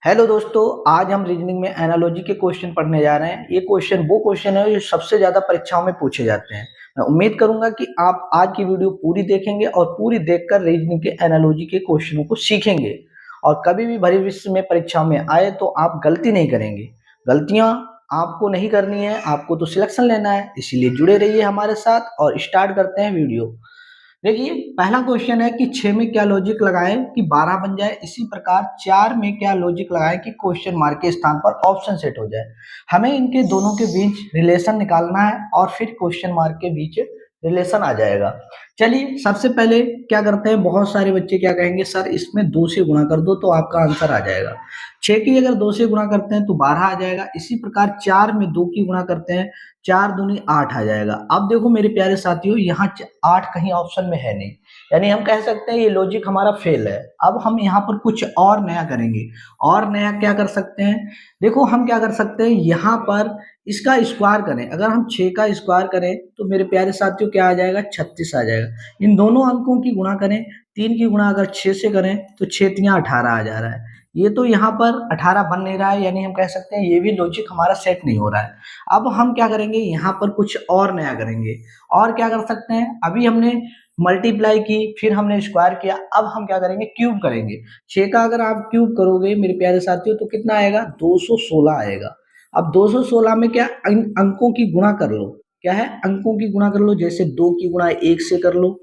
Hello दोस्तों, आज हम रीजनिंग में एनालॉजी के क्वेश्चन पढ़ने जा रहे हैं। ये क्वेश्चन वो क्वेश्चन है जो सबसे ज़्यादा परीक्षाओं में पूछे जाते हैं। मैं उम्मीद करूंगा कि आप आज की वीडियो पूरी देखेंगे और पूरी देखकर रीजनिंग के एनालॉजी के क्वेश्चनों को सीखेंगे और कभी भी भविष्य में परीक्षा में आए तो आप गलती नहीं करेंगे। गलतियां आपको नहीं करनी है, आपको तो सिलेक्शन लेना है, इसीलिए जुड़े रहिए हमारे साथ और स्टार्ट करते हैं वीडियो। देखिए, पहला क्वेश्चन है कि 6 में क्या लॉजिक लगाएं कि 12 बन जाए। इसी प्रकार 4 में क्या लॉजिक लगाएं कि क्वेश्चन मार्क के स्थान पर ऑप्शन सेट हो जाए। हमें इनके दोनों के बीच रिलेशन निकालना है और फिर क्वेश्चन मार्क के बीच रिलेशन आ जाएगा। चलिए, सबसे पहले क्या करते हैं, बहुत सारे बच्चे क्या कहेंगे, सर इसमें 2 से गुणा कर दो तो आपका आंसर आ जाएगा। 6 की अगर 2 से गुणा करते हैं तो 12 आ जाएगा। इसी प्रकार 4 में 2 की गुणा करते हैं, 4 दूनी 8 आ जाएगा। अब देखो मेरे प्यारे साथियों, यहाँ 8 कहीं ऑप्शन में है नहीं, यानी हम कह सकते हैं ये लॉजिक हमारा फेल है। अब हम यहाँ पर कुछ और नया करेंगे। और नया क्या कर सकते हैं, देखो हम क्या कर सकते हैं, यहाँ पर इसका स्क्वायर करें। अगर हम 6 का स्क्वायर करें तो मेरे प्यारे साथियों क्या आ जाएगा, 36 आ जाएगा। इन दोनों अंकों की गुणा करें, 3 की गुणा अगर 6 से करें तो 6 तिया 18 आ जा रहा है। ये तो यहाँ पर 18 बन नहीं रहा है, यानी हम कह सकते हैं ये भी लॉजिक हमारा सेट नहीं हो रहा है। अब हम क्या करेंगे, यहाँ पर कुछ और नया करेंगे। और क्या कर सकते हैं, अभी हमने मल्टीप्लाई की, फिर हमने स्क्वायर किया, अब हम क्या करेंगे, क्यूब करेंगे। 6 का अगर आप क्यूब करोगे मेरे प्यारे साथियों तो कितना आएगा, 216 आएगा। अब 216 में क्या, अंकों की गुणा कर लो। क्या है, अंकों की गुणा कर लो। जैसे 2 की गुणा 1 से कर लो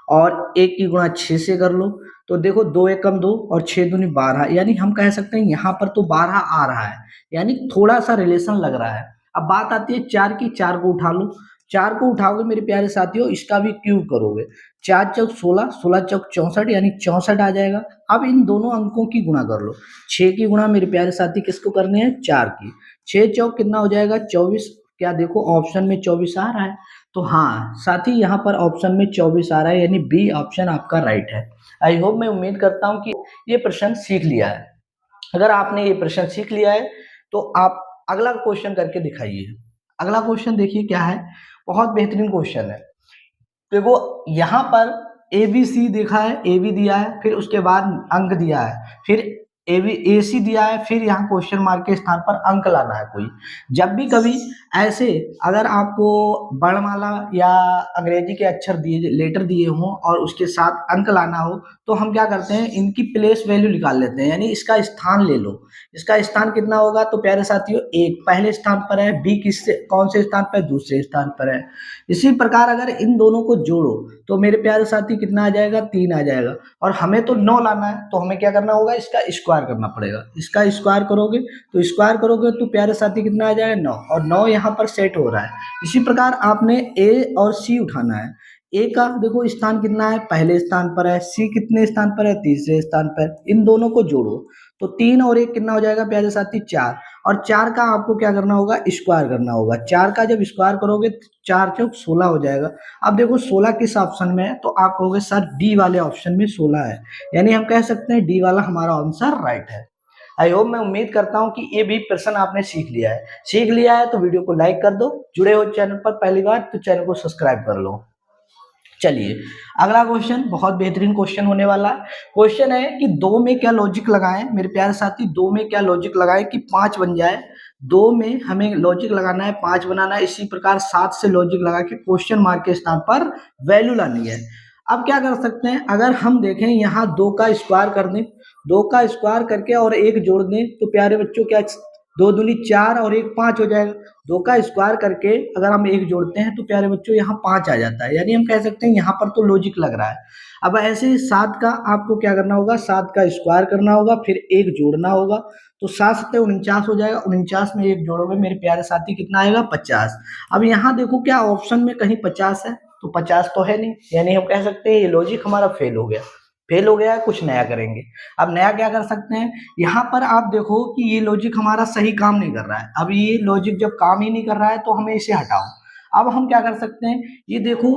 और 1 की गुणा 6 से कर लो। तो देखो 2 एकम 2 और 6 दूनी 12, यानी हम कह सकते हैं यहाँ पर तो 12 आ रहा है, यानी थोड़ा सा रिलेशन लग रहा है। अब बात आती है 4 की, 4 को उठा लो। 4 को उठाओगे मेरे प्यारे साथियों, इसका भी क्यूब करोगे। 4 चौक 16, 16 चौक 64, यानी 64 आ जाएगा। अब इन दोनों अंकों की गुणा कर लो। 6 की गुणा मेरे प्यारे साथी किसको करनी है, 4 की। 6 चौक कितना हो जाएगा, 24। क्या देखो ऑप्शन में 24 आ रहा है, तो हाँ साथी यहाँ पर ऑप्शन में 24 आ रहा है, यानी बी ऑप्शन आपका राइट है। आई होप, मैं उम्मीद करता हूँ कि ये प्रश्न सीख लिया है। अगर आपने ये प्रश्न सीख लिया है तो आप अगला क्वेश्चन करके दिखाइए। अगला क्वेश्चन देखिए क्या है, बहुत बेहतरीन क्वेश्चन है। देखो यहाँ पर ए बी सी देखा है, ए बी दिया है, फिर उसके बाद अंक दिया है, फिर ए बी ए सी दिया है, फिर यहाँ क्वेश्चन मार्क के स्थान पर अंक लाना है कोई। जब भी कभी ऐसे अगर आपको वर्णमाला या अंग्रेजी के अक्षर दिए, लेटर दिए हों और उसके साथ अंक लाना हो, तो हम क्या करते हैं, इनकी प्लेस वैल्यू निकाल लेते हैं, यानी इसका स्थान ले लो। इसका स्थान कितना होगा, तो प्यारे साथियों 1 पहले स्थान पर है, बी किससे कौन से स्थान पर, दूसरे स्थान पर है। इसी प्रकार अगर इन दोनों को जोड़ो तो मेरे प्यारे साथी कितना आ जाएगा, 3 आ जाएगा। और हमें तो 9 लाना है, तो हमें क्या करना होगा, इसका स्क्वायर करना पड़ेगा। इसका स्क्वायर करोगे तो प्यारे साथी कितना आ जाएगा, 9, और 9 यहाँ पर सेट हो रहा है। इसी प्रकार आपने ए और सी उठाना है। ए का देखो स्थान कितना है, पहले स्थान पर है। सी कितने स्थान पर है, तीसरे स्थान पर। इन दोनों को जोड़ो तो 3 और 1 कितना हो जाएगा प्यारे साथी, 4। और 4 का आपको क्या करना होगा, स्क्वायर करना होगा। 4 का जब स्क्वायर करोगे तो 4 चौक 16 हो जाएगा। अब देखो 16 किस ऑप्शन में है, तो आप कहोगे सर डी वाले ऑप्शन में 16 है, यानी हम कह सकते हैं डी वाला हमारा आंसर राइट है। आई होप, मैं उम्मीद करता हूं कि ये भी प्रश्न आपने सीख लिया है। सीख लिया है तो वीडियो को लाइक कर दो, जुड़े हो चैनल पर पहली बार तो चैनल को सब्सक्राइब कर लो। चलिए, अगला क्वेश्चन बहुत बेहतरीन क्वेश्चन होने वाला है। क्वेश्चन है कि 2 में क्या लॉजिक लगाएं, मेरे प्यारे साथी 2 में क्या लॉजिक लगाएं कि 5 बन जाए। 2 में हमें लॉजिक लगाना है, 5 बनाना है। इसी प्रकार 7 से लॉजिक लगा के क्वेश्चन मार्क के स्थान पर वैल्यू लानी है। अब क्या कर सकते हैं, अगर हम देखें यहाँ 2 का स्क्वायर कर दें, 2 का स्क्वायर करके और 1 जोड़ दें तो प्यारे बच्चों क्या, 2 दूनी 4 और 1 5 हो जाएगा। 2 का स्क्वायर करके अगर हम 1 जोड़ते हैं तो प्यारे बच्चों यहाँ 5 आ जाता है, यानी हम कह सकते हैं यहाँ पर तो लॉजिक लग रहा है। अब ऐसे ही 7 का आपको क्या करना होगा, 7 का स्क्वायर करना होगा, फिर 1 जोड़ना होगा। तो 7 सत्ते 49 हो जाएगा। 49 में 1 जोड़ोगे मेरे प्यारे साथी कितना आएगा, 50। अब यहाँ देखो क्या ऑप्शन में कहीं 50 है, तो 50 तो है नहीं, यानी हम कह सकते हैं ये लॉजिक हमारा फेल हो गया। फेल हो गया है, कुछ नया करेंगे। अब नया क्या कर सकते हैं, यहाँ पर आप देखो कि ये लॉजिक हमारा सही काम नहीं कर रहा है। अब ये लॉजिक जब काम ही नहीं कर रहा है तो हमें इसे हटाओ। अब हम क्या कर सकते हैं, ये देखो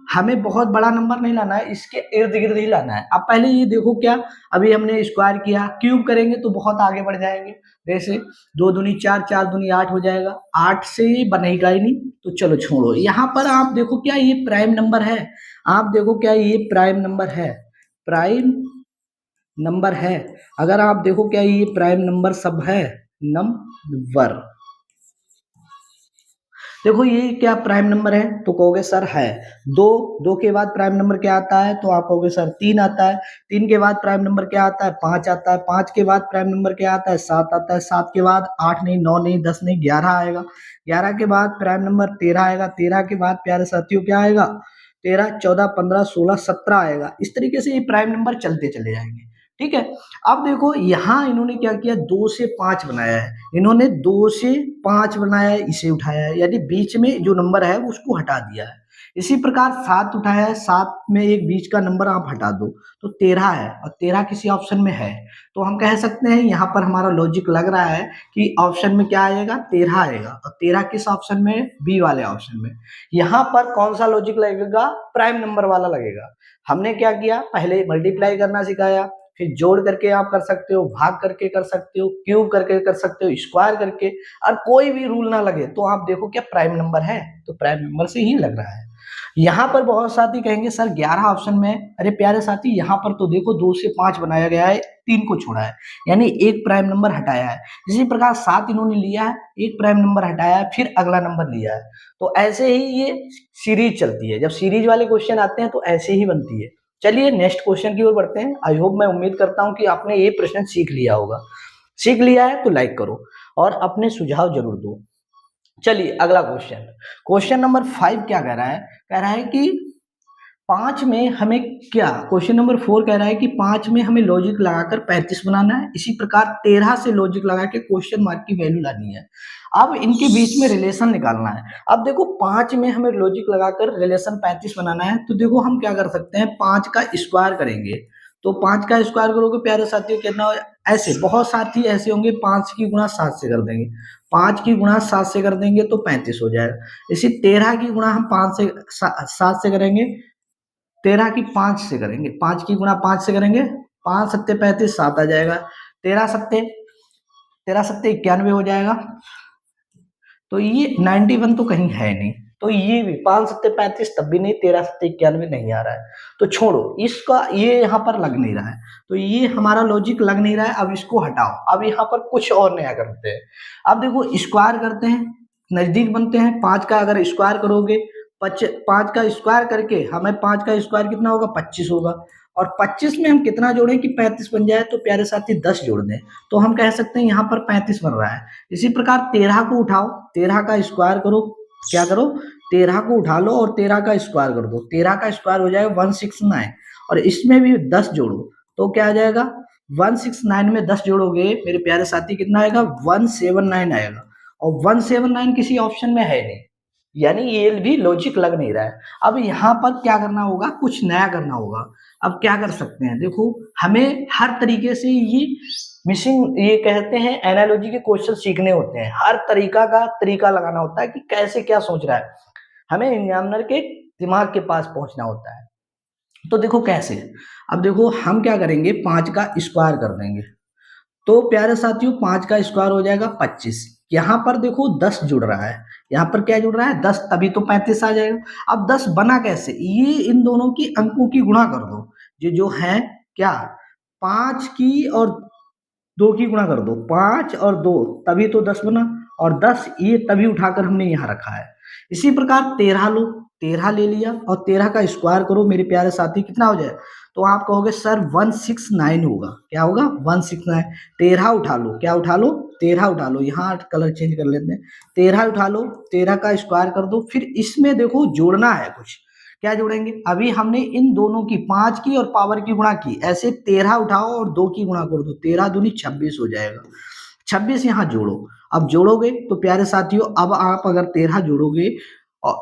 हमें बहुत बड़ा नंबर नहीं लाना है, इसके इर्द गिर्द ही लाना है। अब पहले ये देखो क्या, अभी हमने स्क्वायर किया, क्यूब करेंगे तो बहुत आगे बढ़ जाएंगे। जैसे 2 दूनी 4, 4 दूनी 8 हो जाएगा। 8 से ये बनेगा ही नहीं, तो चलो छोड़ो। यहाँ पर आप देखो क्या ये प्राइम नंबर है, आप देखो क्या ये प्राइम नंबर है। प्राइम नंबर है। अगर आप देखो क्या ये प्राइम नंबर सब है, नंबर, देखो ये क्या प्राइम नंबर है, तो कहोगे सर है। दो, दो के बाद प्राइम नंबर क्या आता है, तो आप कहोगे सर तीन आता है। तीन के बाद प्राइम नंबर क्या आता है, पांच आता है। पांच के बाद प्राइम नंबर क्या आता है, सात आता है। सात के बाद आठ नहीं, नौ नहीं, दस नहीं, 11 आएगा। 11 के बाद प्राइम नंबर 13 आएगा। 13 के बाद प्यारे साथियों क्या आएगा, 13, 14, 15, 16, 17 आएगा। इस तरीके से ये प्राइम नंबर चलते चले जाएंगे। ठीक है। अब देखो यहाँ इन्होंने क्या किया, 2 से 5 बनाया है। इन्होंने 2 से 5 बनाया है, इसे उठाया है, यानी बीच में जो नंबर है उसको हटा दिया है। इसी प्रकार 7 उठाया है, 7 में एक बीच का नंबर आप हटा दो तो 13 है, और 13 किसी ऑप्शन में है। तो हम कह सकते हैं यहाँ पर हमारा लॉजिक लग रहा है कि ऑप्शन में क्या आएगा, 13 आएगा। और 13 किस ऑप्शन में, बी वाले ऑप्शन में। यहाँ पर कौन सा लॉजिक लगेगा, प्राइम नंबर वाला लगेगा। हमने क्या किया, पहले मल्टीप्लाई करना सिखाया, फिर जोड़ करके आप कर सकते हो, भाग करके कर सकते हो, क्यूब करके कर सकते हो, स्क्वायर करके, और कोई भी रूल ना लगे तो आप देखो क्या प्राइम नंबर है, तो प्राइम नंबर से ही लग रहा है। यहाँ पर बहुत साथी कहेंगे सर 11 ऑप्शन में है। अरे प्यारे साथी, यहाँ पर तो देखो 2 से 5 बनाया गया है, 3 को छोड़ा है, यानी एक प्राइम नंबर हटाया है। इसी प्रकार 7 इन्होंने लिया है, एक प्राइम नंबर हटाया है, फिर अगला नंबर लिया है। तो ऐसे ही ये सीरीज चलती है। जब सीरीज वाले क्वेश्चन आते हैं तो ऐसे ही बनती है। चलिए नेक्स्ट क्वेश्चन की ओर बढ़ते हैं। आई होप, मैं उम्मीद करता हूं कि आपने ये प्रश्न सीख लिया होगा। सीख लिया है तो लाइक करो और अपने सुझाव जरूर दो। चलिए अगला क्वेश्चन, क्वेश्चन नंबर 5 क्या कह रहा है, कह रहा है कि 5 में हमें क्या, क्वेश्चन नंबर 4 कह रहा है कि 5 में हमें लॉजिक लगाकर 35 बनाना है। इसी प्रकार 13 से लॉजिक लगा के क्वेश्चन मार्क की वैल्यू लानी है। अब इनके बीच में रिलेशन निकालना है। अब देखो 5 में हमें लॉजिक लगाकर रिलेशन 35 बनाना है, तो देखो हम क्या कर सकते हैं, 5 का स्क्वायर करेंगे। तो 5 का स्क्वायर करोगे प्यारे साथियों कितना हो, ऐसे बहुत साथी ऐसे होंगे 5 की गुणा 7 से कर देंगे। 5 की गुणा 7 से कर देंगे तो 35 हो जाएगा। इसी 13 की गुणा हम 5 से 7 से करेंगे, 13 की 5 से करेंगे, 5 की गुणा 5 से करेंगे, 5 सत्ते 35, 7 आ जाएगा। 13 सत्ते 91 हो जाएगा। तो ये 91 तो कहीं है नहीं, तो ये भी 5 सत्ते 35 तब भी नहीं, 13 सत्ते 91 नहीं आ रहा है। तो छोड़ो इसका, ये यहाँ पर लग नहीं रहा है, तो ये हमारा लॉजिक लग नहीं रहा है। अब इसको हटाओ, अब यहाँ पर कुछ और नया करते हैं। अब देखो स्क्वायर करते हैं, नजदीक बनते हैं। 5 का अगर स्क्वायर करोगे, 5 का स्क्वायर करके हमें 5 का स्क्वायर कितना होगा, 25 होगा। और 25 में हम कितना जोड़ें कि 35 बन जाए, तो प्यारे साथी 10 जोड़ दें, तो हम कह सकते हैं यहाँ पर 35 बन रहा है। इसी प्रकार 13 को उठाओ, 13 का स्क्वायर करो, क्या करो, 13 को उठा लो और 13 का स्क्वायर कर दो। 13 का स्क्वायर हो जाएगा 169, और इसमें भी 10 जोड़ो तो क्या आ जाएगा, 169 में 10 जोड़ोगे मेरे प्यारे साथी कितना आएगा, 179 आएगा। और 179 किसी ऑप्शन में है नहीं, यानी ये भी लॉजिक लग नहीं रहा है। अब यहाँ पर क्या करना होगा, कुछ नया करना होगा। अब क्या कर सकते हैं, देखो हमें हर तरीके से ये मिसिंग, ये कहते हैं एनालॉजी के क्वेश्चन सीखने होते हैं। हर तरीका का तरीका लगाना होता है कि कैसे क्या सोच रहा है, हमें एग्जामिनर के दिमाग के पास पहुंचना होता है। तो देखो कैसे, अब देखो हम क्या करेंगे, 5 का स्क्वायर कर देंगे, तो प्यारे साथियों 5 का स्क्वायर हो जाएगा 25। यहाँ पर देखो 10 जुड़ रहा है, यहाँ पर क्या जुड़ रहा है, 10, तभी तो 35 आ जाएगा। अब 10 बना कैसे, ये इन दोनों की अंकों की गुणा कर दो, जो है क्या, 5 की और 2 की गुणा कर दो, 5 और 2 तभी तो 10 बना, और 10 ये तभी उठाकर हमने यहाँ रखा है। इसी प्रकार 13 लो, 13 ले लिया और 13 का स्क्वायर करो मेरे प्यारे साथी, कितना हो जाए, तो आप कहोगे सर 169 होगा। क्या होगा, 169। 13 उठा लो, क्या उठा लो, 13 उठा लो, यहाँ कलर चेंज कर लेते हैं। 13 उठा लो, 13 का स्क्वायर कर दो, फिर इसमें देखो जोड़ना है कुछ, क्या जोड़ेंगे, अभी हमने इन दोनों की 5 की और पावर की गुणा की, ऐसे 13 उठाओ और 2 की गुणा कर दो, 13 दूनी 26 हो जाएगा। 26 यहाँ जोड़ो, अब जोड़ोगे तो प्यारे साथियों, अब आप अगर 13 जोड़ोगे और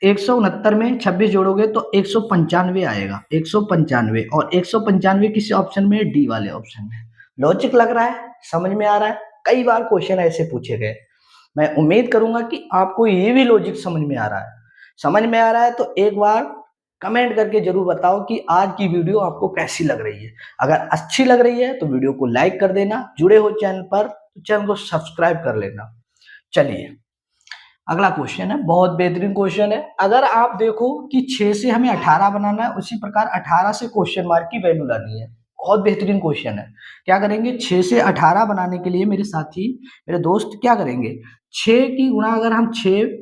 169 में 26 जोड़ोगे तो 195 आएगा, 195, और 195 किस ऑप्शन में, डी वाले ऑप्शन में। लॉजिक लग रहा है, समझ में आ रहा है, कई बार क्वेश्चन ऐसे पूछे गए। मैं उम्मीद करूंगा कि आपको ये भी लॉजिक समझ में आ रहा है। समझ में आ रहा है तो एक बार कमेंट करके जरूर बताओ कि आज की वीडियो आपको कैसी लग रही है। अगर अच्छी लग रही है तो वीडियो को लाइक कर देना, जुड़े हो चैनल पर तो चैनल को सब्सक्राइब कर लेना। चलिए अगला क्वेश्चन है, बहुत बेहतरीन क्वेश्चन है। अगर आप देखो कि 6 से हमें 18 बनाना है, उसी प्रकार 18 से क्वेश्चन मार्क की वैल्यू लानी है। बहुत बेहतरीन क्वेश्चन है। क्या करेंगे, 6 से 18 बनाने के लिए मेरे साथी, मेरे दोस्त क्या करेंगे, 6 की गुणा अगर हम 6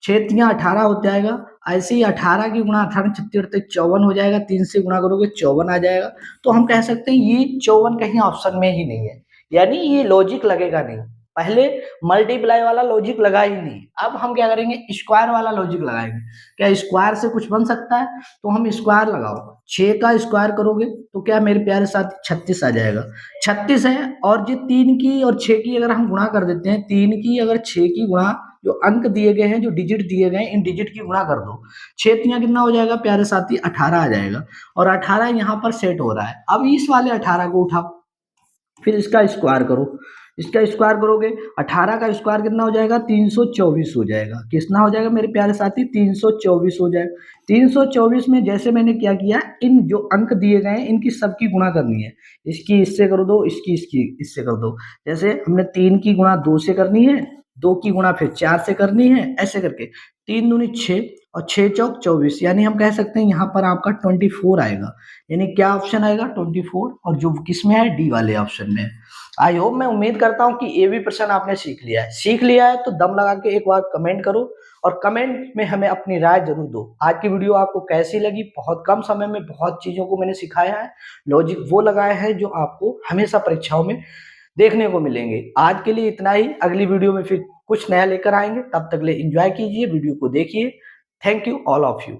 6 तियां 18 हो जाएगा, ऐसे ही 18 की गुणा 18 छत्तीस अड़तीस 54 हो जाएगा, 3 से गुणा करोगे 54 आ जाएगा। तो हम कह सकते हैं ये 54 कहीं ऑप्शन में ही नहीं है, यानी ये लॉजिक लगेगा नहीं। पहले मल्टीप्लाई वाला लॉजिक लगा ही नहीं, अब हम क्या करेंगे, स्क्वायर वाला लॉजिक लगाएंगे। क्या स्क्वायर से कुछ बन सकता है, तो हम स्क्वायर लगाओ, 6 का स्क्वायर करोगे तो क्या मेरे प्यारे साथ 36 आ जाएगा। 36 है, और जो 3 की और 6 की अगर हम गुणा कर देते हैं, 3 की अगर 6 की गुणा, जो अंक दिए गए हैं, जो डिजिट दिए गए हैं, इन डिजिट की गुणा कर दो, 6 तियां कितना हो जाएगा प्यारे साथी, 18 आ जाएगा। और 18 यहाँ पर सेट हो रहा है। अब इस वाले 18 को उठाओ, फिर इसका स्क्वायर करो, इसका स्क्वायर करोगे, 18 का स्क्वायर कितना हो जाएगा, 324 हो जाएगा। कितना हो जाएगा मेरे प्यारे साथी, 324 हो जाएगा। 324 में जैसे मैंने क्या किया, इन जो अंक दिए गए हैं इनकी सबकी गुणा करनी है, इसकी इससे कर दो, इसकी इससे कर दो। जैसे हमने 3 की गुणा 2 से करनी है, 2 की गुणा फिर 4 से करनी है, ऐसे करके 3 दूनी 6 और 6 चौक 24, यानी हम कह सकते हैं यहाँ पर आपका 24 आएगा। यानी क्या ऑप्शन आएगा, 24, और जो किसमें है, डी वाले ऑप्शन में। आई होप, मैं उम्मीद करता हूँ कि ये भी प्रश्न आपने सीख लिया है तो दम लगा के एक बार कमेंट करो, और कमेंट में हमें अपनी राय जरूर दो। आज की वीडियो आपको कैसी लगी, बहुत कम समय में बहुत चीजों को मैंने सिखाया है, लॉजिक वो लगाए हैं जो आपको हमेशा परीक्षाओं में देखने को मिलेंगे। आज के लिए इतना ही, अगली वीडियो में फिर कुछ नया लेकर आएंगे, तब तक ले एंजॉय कीजिए, वीडियो को देखिए। Thank you all of you.